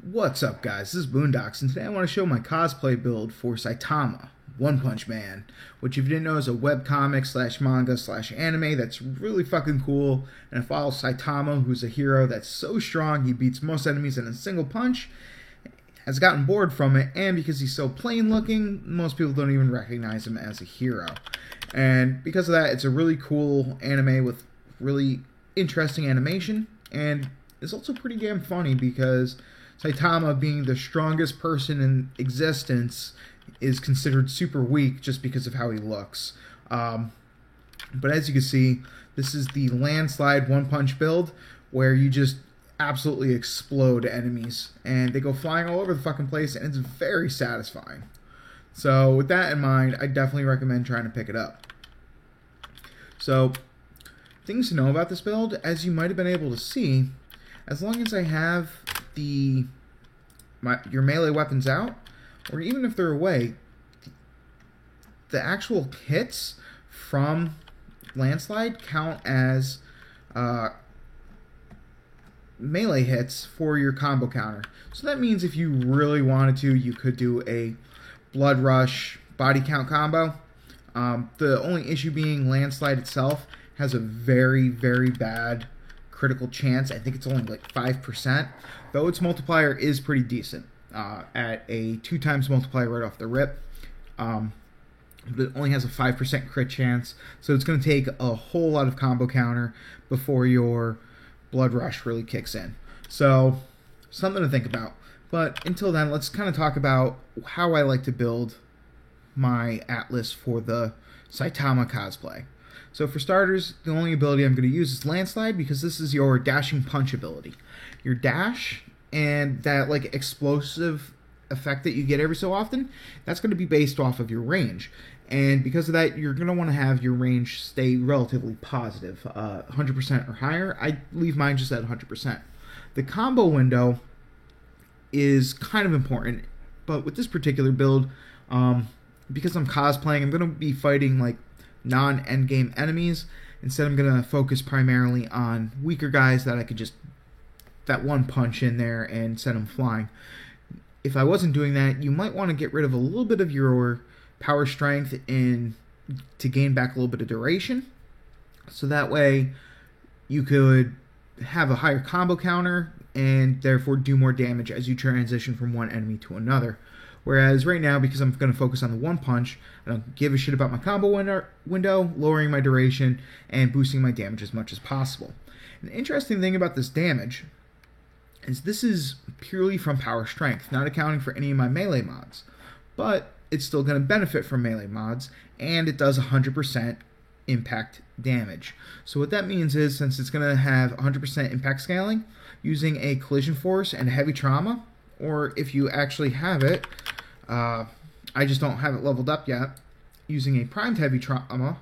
What's up, guys? This is Boondocks, and today I want to show my cosplay build for Saitama, One Punch Man, which if you didn't know is a webcomic slash manga slash anime that's really fucking cool, and it follows Saitama, who's a hero that's so strong he beats most enemies in a single punch, has gotten bored from it, and because he's so plain looking, most people don't even recognize him as a hero. And because of that, it's a really cool anime with really interesting animation, and it's also pretty damn funny because Saitama, being the strongest person in existence, is considered super weak just because of how he looks. But as you can see, this is the landslide one-punch build where you just absolutely explode enemies and they go flying all over the fucking place, and it's very satisfying. So with that in mind, I definitely recommend trying to pick it up. So things to know about this build, as you might have been able to see, as long as I have your melee weapons out, or even if they're away, the actual hits from landslide count as melee hits for your combo counter. So that means if you really wanted to, you could do a blood rush body count combo. The only issue being landslide itself has a very, very bad critical chance. I think it's only like 5%, though its multiplier is pretty decent at a 2x multiplier right off the rip. But it only has a 5% crit chance, so it's going to take a whole lot of combo counter before your blood rush really kicks in. So something to think about. But until then, let's kind of talk about how I like to build my Atlas for the Saitama cosplay. So for starters, the only ability I'm going to use is Landslide, because this is your dashing punch ability. Your dash and that like explosive effect that you get every so often, that's going to be based off of your range. And because of that, you're going to want to have your range stay relatively positive, 100% or higher. I leave mine just at 100%. The combo window is kind of important, but with this particular build, because I'm cosplaying, I'm going to be fighting like non-endgame enemies. Instead, I'm going to focus primarily on weaker guys that I could just that one punch in there and send them flying. If I wasn't doing that, you might want to get rid of a little bit of your power strength to gain back a little bit of duration, so that way you could have a higher combo counter and therefore do more damage as you transition from one enemy to another. Whereas right now, because I'm going to focus on the one punch, I don't give a shit about my combo window, lowering my duration, and boosting my damage as much as possible. An interesting thing about this damage is this is purely from power strength, not accounting for any of my melee mods. But it's still going to benefit from melee mods, and it does 100% impact damage. So what that means is, since it's going to have 100% impact scaling, using a collision force and heavy trauma, or if you actually have it, I just don't have it leveled up yet, using a primed heavy trauma,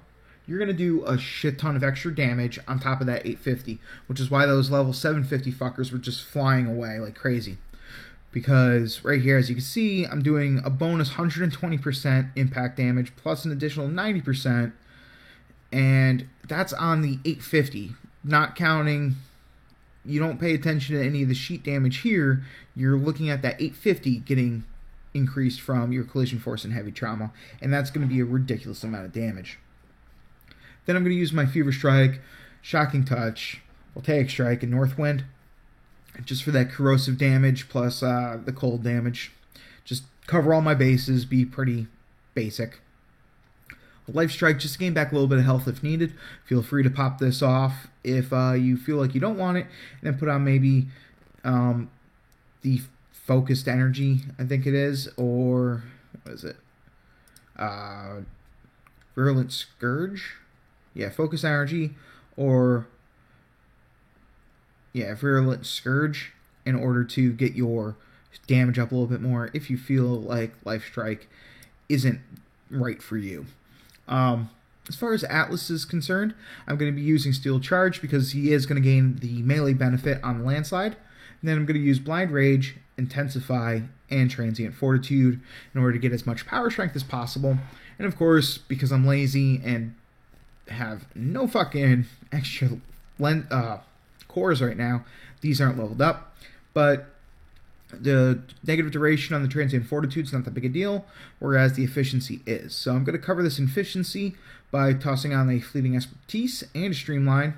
you're going to do a shit ton of extra damage on top of that 850, which is why those level 750 fuckers were just flying away like crazy. Because right here, as you can see, I'm doing a bonus 120% impact damage plus an additional 90%, and that's on the 850, not counting. You don't pay attention to any of the sheet damage here. You're looking at that 850 getting increased from your collision force and heavy trauma, and that's going to be a ridiculous amount of damage. Then I'm going to use my Fever Strike, Shocking Touch, Voltaic Strike, and North Wind, just for that corrosive damage plus the cold damage. Just cover all my bases, be pretty basic. Life Strike, just to gain back a little bit of health if needed. Feel free to pop this off if you feel like you don't want it, and then put on maybe the Focused Energy, I think it is, or what is it? Virulent Scourge? Yeah, Focused Energy, or Virulent Scourge, in order to get your damage up a little bit more if you feel like Life Strike isn't right for you. As far as Atlas is concerned, I'm going to be using Steel Charge because he is going to gain the melee benefit on the landslide. And then I'm going to use Blind Rage, Intensify, and Transient Fortitude in order to get as much power strength as possible. And of course, because I'm lazy and have no fucking extra cores right now, these aren't leveled up. But The negative duration on the transient fortitude is not that big a deal, whereas the efficiency is. So I'm going to cover this efficiency by tossing on a fleeting expertise and a streamline,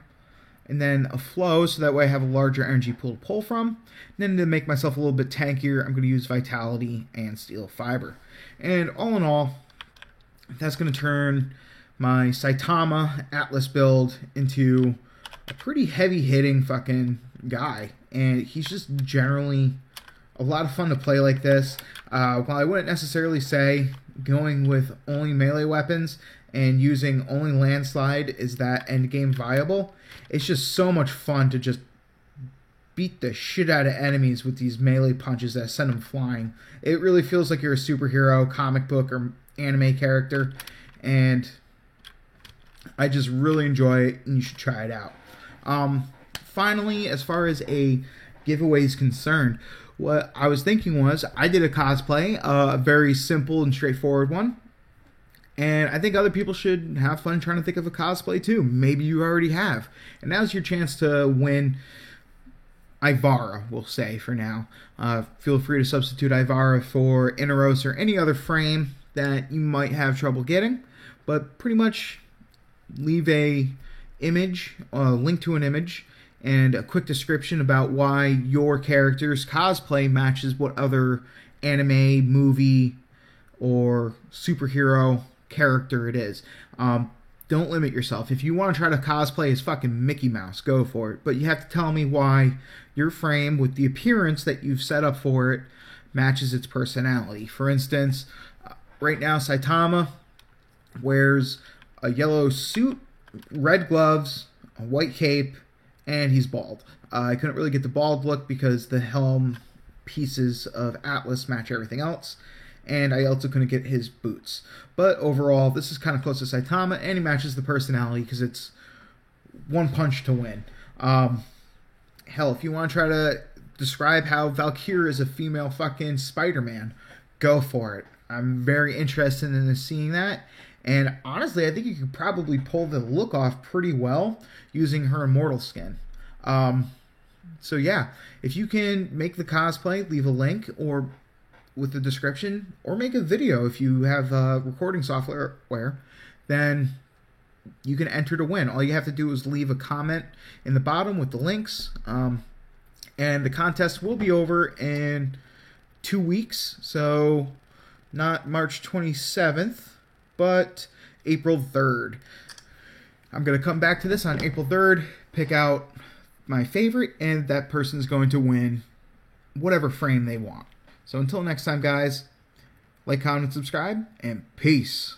and then a flow, so that way I have a larger energy pool to pull from. And then to make myself a little bit tankier, I'm going to use vitality and steel fiber. And all in all, that's going to turn my Saitama Atlas build into a pretty heavy-hitting fucking guy. And he's just generally a lot of fun to play like this. While I wouldn't necessarily say going with only melee weapons and using only landslide is that endgame viable, it's just so much fun to just beat the shit out of enemies with these melee punches that send them flying. It really feels like you're a superhero, comic book, or anime character, and I just really enjoy it, and you should try it out. Finally, as far as a giveaway is concerned, what I was thinking was I did a cosplay, a very simple and straightforward one. And I think other people should have fun trying to think of a cosplay too. Maybe you already have. And now's your chance to win Ivara, we'll say for now. Feel free to substitute Ivara for Inaros or any other frame that you might have trouble getting. But pretty much leave a image, a link to an image, and a quick description about why your character's cosplay matches what other anime, movie, or superhero character it is. Don't limit yourself. If you want to try to cosplay as fucking Mickey Mouse, go for it. But you have to tell me why your frame, with the appearance that you've set up for it, matches its personality. For instance, right now Saitama wears a yellow suit, red gloves, a white cape, and he's bald. I couldn't really get the bald look because the helm pieces of Atlas match everything else, and I also couldn't get his boots. But overall, this is kind of close to Saitama, and he matches the personality because it's one punch to win. Hell, if you want to try to describe how Valkyrie is a female fucking Spider-Man, go for it. I'm very interested in seeing that. And honestly, I think you could probably pull the look off pretty well using her immortal skin. So yeah, if you can make the cosplay, leave a link or with the description, or make a video if you have recording software, then you can enter to win. All you have to do is leave a comment in the bottom with the links. And the contest will be over in 2 weeks. So not March 27th, but April 3rd. I'm going to come back to this on April 3rd, pick out my favorite, and that person's going to win whatever frame they want. So until next time, guys, like, comment, and subscribe, and peace.